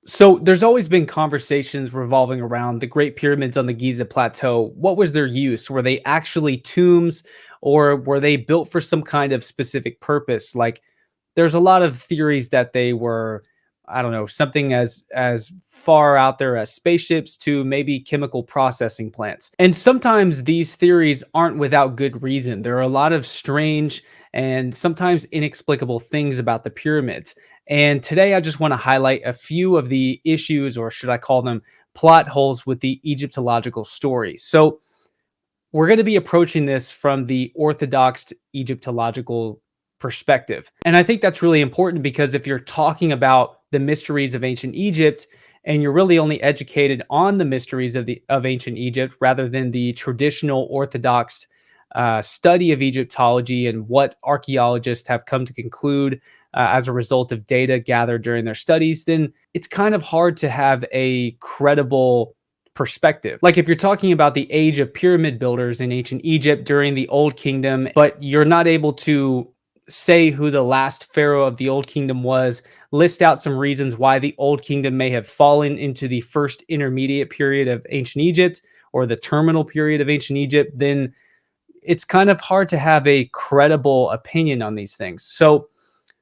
So there's always been conversations revolving around the Great Pyramids on the Giza Plateau. What was their use? Were they actually tombs or were they built for some kind of specific purpose? Like there's a lot of theories that they were, I don't know, something as far out there as spaceships to maybe chemical processing plants. And sometimes these theories aren't without good reason. There are a lot of strange and sometimes inexplicable things about the pyramids. And today I just want to highlight a few of the issues, or should I call them plot holes, with the Egyptological story. So we're going to be approaching this from the Orthodox Egyptological perspective. And I think that's really important because if you're talking about the mysteries of ancient Egypt and you're really only educated on the mysteries of ancient Egypt rather than the traditional Orthodox study of Egyptology and what archaeologists have come to conclude as a result of data gathered during their studies, then it's kind of hard to have a credible perspective. Like if you're talking about the age of pyramid builders in ancient Egypt during the Old Kingdom, but you're not able to say who the last pharaoh of the Old Kingdom was, list out some reasons why the Old Kingdom may have fallen into the first intermediate period of ancient Egypt or the terminal period of ancient Egypt, then it's kind of hard to have a credible opinion on these things. So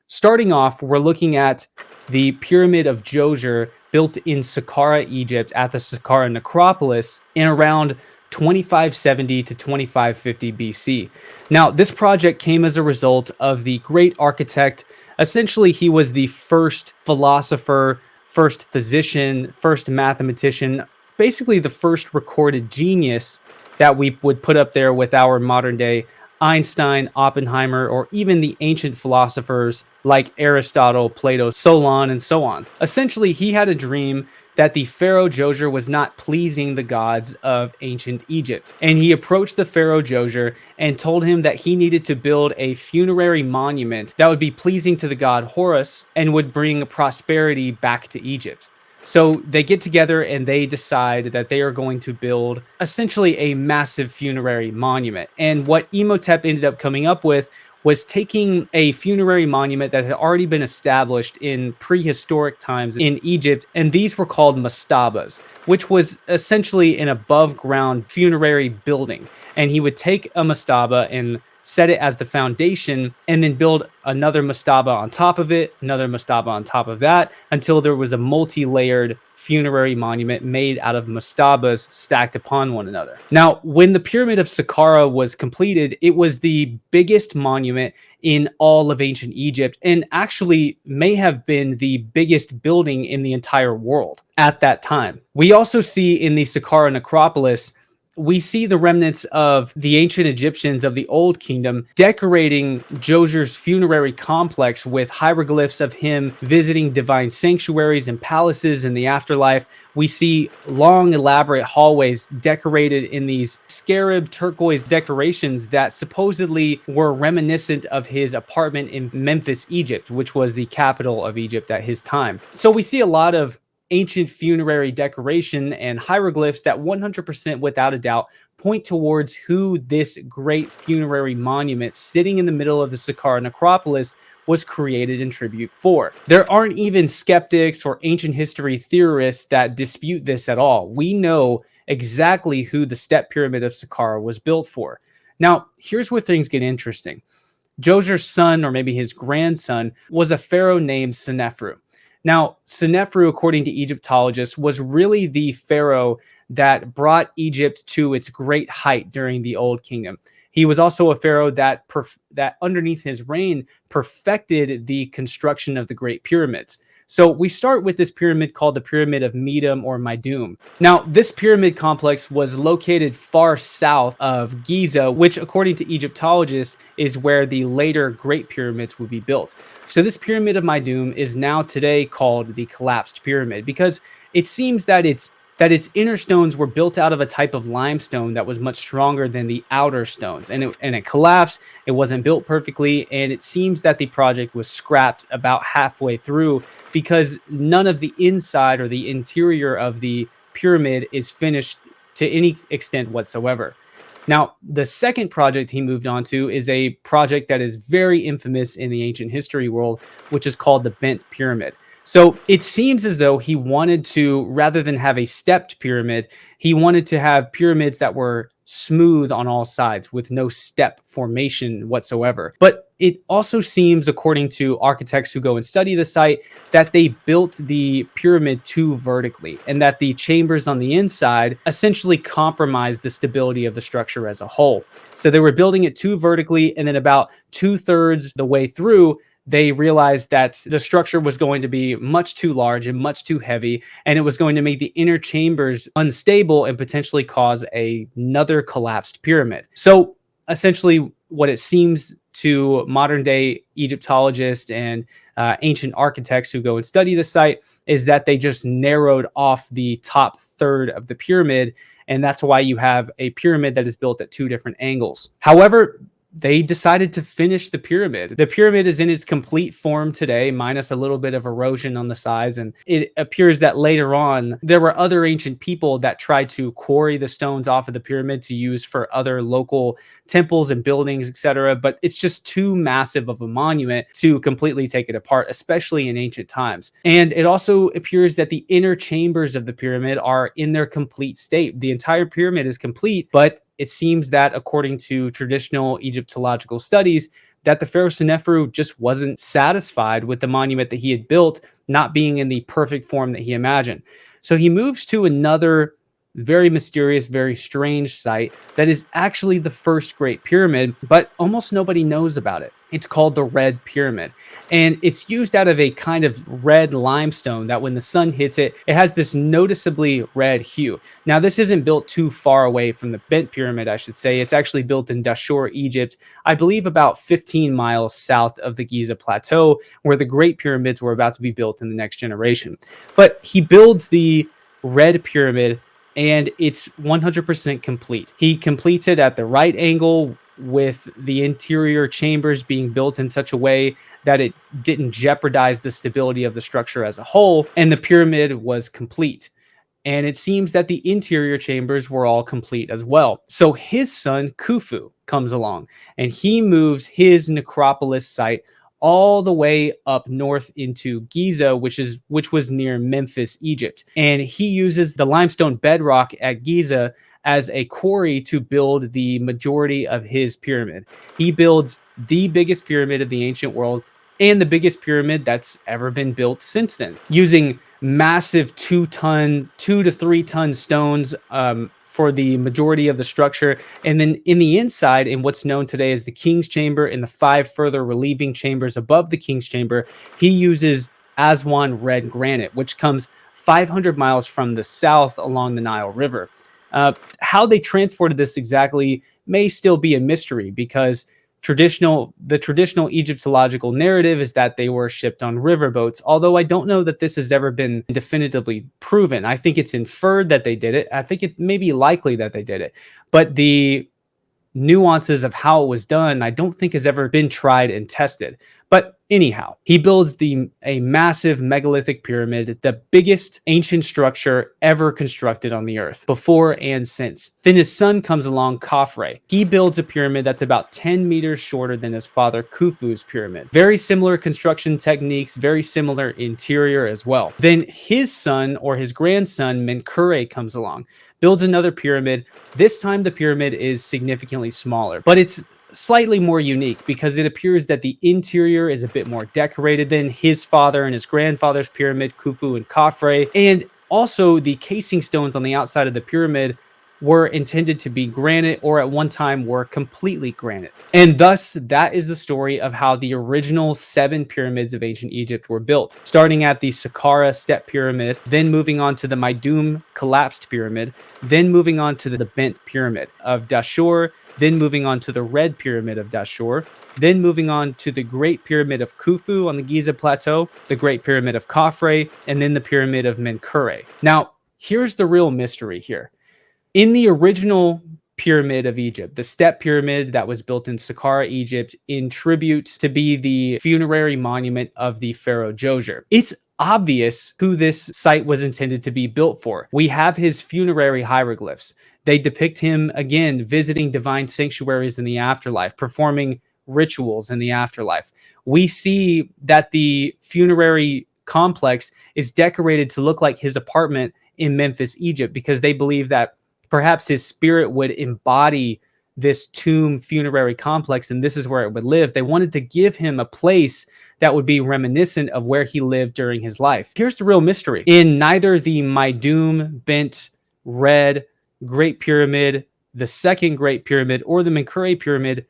starting off, we're looking at the Pyramid of Djoser built in Saqqara, Egypt at the Saqqara necropolis in around 2570 to 2550 BC. Now, this project came as a result of the great architect. Essentially, he was the first philosopher, first physician, first mathematician, basically the first recorded genius that we would put up there with our modern day Einstein, Oppenheimer, or even the ancient philosophers like Aristotle, Plato, Solon, and so on. Essentially, he had a dream that the pharaoh Djoser was not pleasing the gods of ancient Egypt. And he approached the pharaoh Djoser and told him that he needed to build a funerary monument that would be pleasing to the god Horus and would bring prosperity back to Egypt. So they get together and they decide that they are going to build essentially a massive funerary monument. And what Imhotep ended up coming up with was taking a funerary monument that had already been established in prehistoric times in Egypt, and these were called mastabas, which was essentially an above ground funerary building. And he would take a mastaba and set it as the foundation, and then build another mastaba on top of it, another mastaba on top of that, until there was a multi-layered funerary monument made out of mastabas stacked upon one another. Now, when the Pyramid of Saqqara was completed, it was the biggest monument in all of ancient Egypt, and actually may have been the biggest building in the entire world at that time. We also see in the Saqqara necropolis, we see the remnants of the ancient Egyptians of the Old Kingdom decorating Djoser's funerary complex with hieroglyphs of him visiting divine sanctuaries and palaces in the afterlife. We see long, elaborate hallways decorated in these scarab turquoise decorations that supposedly were reminiscent of his apartment in Memphis, Egypt, which was the capital of Egypt at his time. So we see a lot of ancient funerary decoration and hieroglyphs that 100% without a doubt point towards who this great funerary monument sitting in the middle of the Saqqara necropolis was created in tribute for. There aren't even skeptics or ancient history theorists that dispute this at all. We know exactly who the step pyramid of Saqqara was built for. Now, here's where things get interesting. Djoser's son, or maybe his grandson, was a pharaoh named Senefru. Now, Senefru, according to Egyptologists, was really the pharaoh that brought Egypt to its great height during the Old Kingdom. He was also a pharaoh that underneath his reign perfected the construction of the Great Pyramids. So we start with this pyramid called the Pyramid of Medum or Meidum. Now, this pyramid complex was located far south of Giza, which according to Egyptologists is where the later Great Pyramids would be built. So this Pyramid of Meidum is now today called the Collapsed Pyramid because it seems that its inner stones were built out of a type of limestone that was much stronger than the outer stones. And it collapsed, it wasn't built perfectly, and it seems that the project was scrapped about halfway through because none of the inside or the interior of the pyramid is finished to any extent whatsoever. Now, the second project he moved on to is a project that is very infamous in the ancient history world, which is called the Bent Pyramid. So it seems as though he wanted to, rather than have a stepped pyramid, he wanted to have pyramids that were smooth on all sides with no step formation whatsoever. But it also seems, according to architects who go and study the site, that they built the pyramid too vertically and that the chambers on the inside essentially compromised the stability of the structure as a whole. So they were building it too vertically, and then about two-thirds the way through, they realized that the structure was going to be much too large and much too heavy, and it was going to make the inner chambers unstable and potentially cause another collapsed pyramid. So essentially, what it seems to modern day Egyptologists and ancient architects who go and study the site is that they just narrowed off the top third of the pyramid. And that's why you have a pyramid that is built at two different angles. However, they decided to finish the pyramid. The pyramid is in its complete form today, minus a little bit of erosion on the sides. And it appears that later on, there were other ancient people that tried to quarry the stones off of the pyramid to use for other local temples and buildings, etc. But it's just too massive of a monument to completely take it apart, especially in ancient times. And it also appears that the inner chambers of the pyramid are in their complete state. The entire pyramid is complete, but it seems that, according to traditional Egyptological studies, that the Pharaoh Seneferu just wasn't satisfied with the monument that he had built not being in the perfect form that he imagined. So he moves to another very mysterious, very strange site that is actually the first Great Pyramid, but almost nobody knows about it. It's called the Red Pyramid, and it's used out of a kind of red limestone that when the sun hits it, it has this noticeably red hue. Now, this isn't built too far away from the Bent Pyramid, I should say. It's actually built in Dashur, Egypt, I believe about 15 miles south of the Giza Plateau, where the Great Pyramids were about to be built in the next generation. But he builds the Red Pyramid, and it's 100% complete. He completes it at the right angle, with the interior chambers being built in such a way that it didn't jeopardize the stability of the structure as a whole, and the pyramid was complete. And it seems that the interior chambers were all complete as well. So his son, Khufu, comes along, and he moves his necropolis site all the way up north into Giza, which was near Memphis, Egypt. And he uses the limestone bedrock at Giza as a quarry to build the majority of his pyramid. He builds the biggest pyramid of the ancient world and the biggest pyramid that's ever been built since then, using massive 2 to 3 ton stones for the majority of the structure. And then in the inside, in what's known today as the King's Chamber and the 5 further relieving chambers above the King's Chamber, he uses Aswan red granite, which comes 500 miles from the south along the Nile River. How they transported this exactly may still be a mystery, because the traditional Egyptological narrative is that they were shipped on riverboats, although I don't know that this has ever been definitively proven. I think it's inferred that they did it. I think it may be likely that they did it, but the nuances of how it was done, I don't think has ever been tried and tested. But anyhow, he builds a massive megalithic pyramid, the biggest ancient structure ever constructed on the earth, before and since. Then his son comes along, Khafre. He builds a pyramid that's about 10 meters shorter than his father Khufu's pyramid. Very similar construction techniques, very similar interior as well. Then his son, or his grandson, Menkaure, comes along, builds another pyramid. This time the pyramid is significantly smaller, but it's slightly more unique because it appears that the interior is a bit more decorated than his father and his grandfather's pyramid, Khufu and Khafre. And also the casing stones on the outside of the pyramid were intended to be granite, or at one time were completely granite. And thus, that is the story of how the original 7 pyramids of ancient Egypt were built, starting at the Saqqara Step Pyramid, then moving on to the Maidum Collapsed Pyramid, then moving on to the Bent Pyramid of Dashur, then moving on to the Red Pyramid of Dashur, then moving on to the Great Pyramid of Khufu on the Giza Plateau, the Great Pyramid of Khafre, and then the Pyramid of Menkaure. Now, here's the real mystery here. In the original pyramid of Egypt, the step pyramid that was built in Saqqara, Egypt, in tribute to be the funerary monument of the pharaoh Djoser, it's obvious who this site was intended to be built for. We have his funerary hieroglyphs. They depict him, again, visiting divine sanctuaries in the afterlife, performing rituals in the afterlife. We see that the funerary complex is decorated to look like his apartment in Memphis, Egypt, because they believe that perhaps his spirit would embody this tomb funerary complex and this is where it would live. They wanted to give him a place that would be reminiscent of where he lived during his life. Here's the real mystery. In neither the Maidum bent red Great Pyramid, the second Great Pyramid, or the Menkaure Pyramid,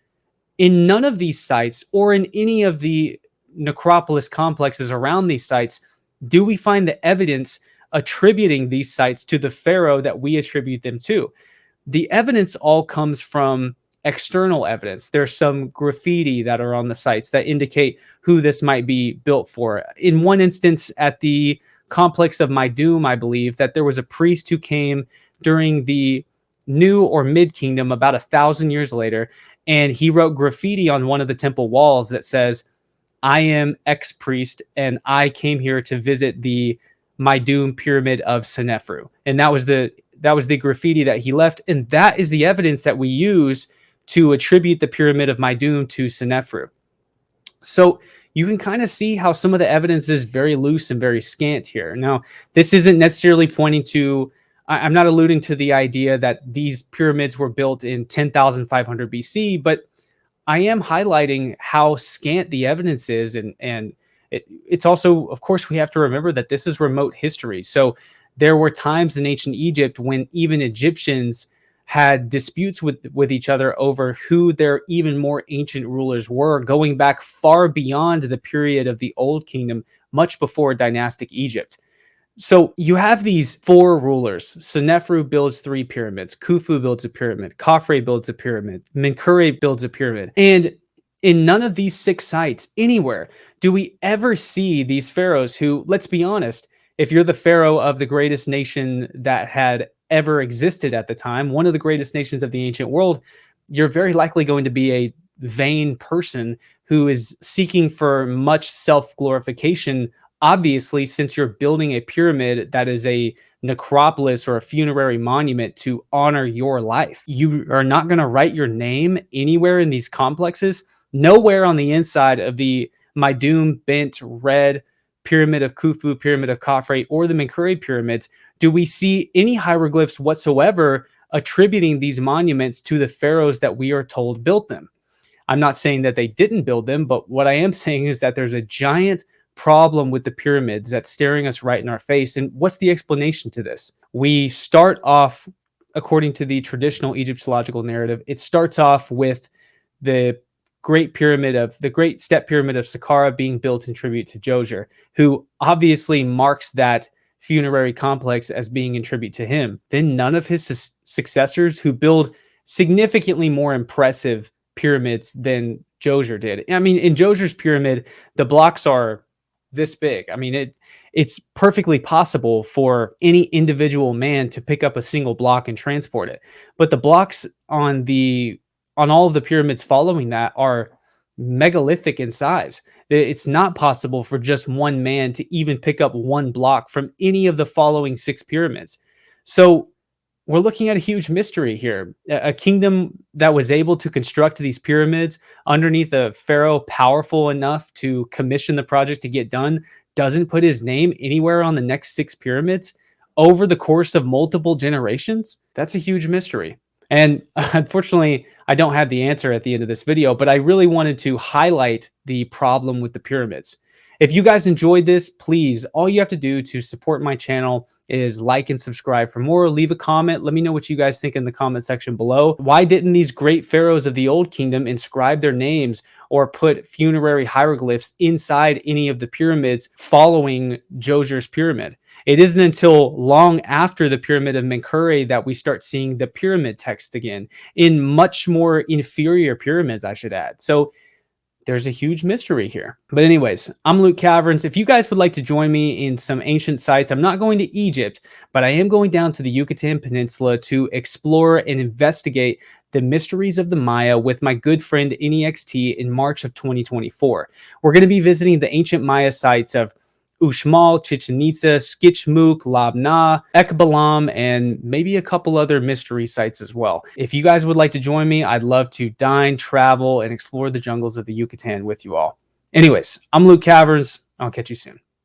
in none of these sites or in any of the necropolis complexes around these sites do we find the evidence attributing these sites to the pharaoh that we attribute them to. The evidence all comes from external evidence. There's some graffiti that are on the sites that indicate who this might be built for. In one instance, at the complex of Maidum, I believe that there was a priest who came during the New or Mid Kingdom about 1,000 years later, and he wrote graffiti on one of the temple walls that says, "I am X priest, and I came here to visit the Maidum pyramid of Senefru." And that was the graffiti that he left, and that is the evidence that we use to attribute the pyramid of Maidum to Senefru. So you can kind of see how some of the evidence is very loose and very scant here. Now, this isn't necessarily pointing to, I'm not alluding to the idea that these pyramids were built in 10,500 BC, but I am highlighting how scant the evidence is. And it's also, of course, we have to remember that this is remote history. So there were times in ancient Egypt when even Egyptians had disputes with each other over who their even more ancient rulers were, going back far beyond the period of the Old Kingdom, much before dynastic Egypt. So you have these four rulers. Senefru builds 3 pyramids. Khufu builds a pyramid. Khafre builds a pyramid. Menkaure builds a pyramid. And in none of these 6 sites, anywhere, do we ever see these pharaohs who, let's be honest, if you're the pharaoh of the greatest nation that had ever existed at the time, one of the greatest nations of the ancient world, you're very likely going to be a vain person who is seeking for much self-glorification. Obviously, since you're building a pyramid that is a necropolis or a funerary monument to honor your life, you are not going to write your name anywhere in these complexes. Nowhere on the inside of the Maidum bent red pyramid of Khufu, pyramid of Khafre, or the Menkaure pyramids do we see any hieroglyphs whatsoever attributing these monuments to the pharaohs that we are told built them. I'm not saying that they didn't build them, but what I am saying is that there's a giant problem with the pyramids that's staring us right in our face. And what's the explanation to this? We start off, according to the traditional Egyptological narrative, it starts off with the great step pyramid of Saqqara being built in tribute to Djoser, who obviously marks that funerary complex as being in tribute to him. Then none of his successors who build significantly more impressive pyramids than Djoser did. I mean, in Djoser's pyramid, the blocks are this big. I mean, it's perfectly possible for any individual man to pick up a single block and transport it. But the blocks on all of the pyramids following that are megalithic in size. It's not possible for just one man to even pick up one block from any of the following 6 pyramids. So we're looking at a huge mystery here. A kingdom that was able to construct these pyramids underneath a pharaoh powerful enough to commission the project to get done doesn't put his name anywhere on the next 6 pyramids over the course of multiple generations. That's a huge mystery. And unfortunately, I don't have the answer at the end of this video, but I really wanted to highlight the problem with the pyramids. If you guys enjoyed this, please, all you have to do to support my channel is like and subscribe for more. Leave a comment. Let me know what you guys think in the comment section below. Why didn't these great pharaohs of the Old Kingdom inscribe their names or put funerary hieroglyphs inside any of the pyramids following Djoser's pyramid? It isn't until long after the pyramid of Menkaure that we start seeing the pyramid text again in much more inferior pyramids, I should add. So there's a huge mystery here. But anyways, I'm Luke Caverns. If you guys would like to join me in some ancient sites, I'm not going to Egypt, but I am going down to the Yucatan Peninsula to explore and investigate the mysteries of the Maya with my good friend Anyextee in March of 2024. We're going to be visiting the ancient Maya sites of Uxmal, Chichen Itza, Skichmuk, Labna, Ekbalam, and maybe a couple other mystery sites as well. If you guys would like to join me, I'd love to dine, travel, and explore the jungles of the Yucatan with you all. Anyways, I'm Luke Caverns. I'll catch you soon.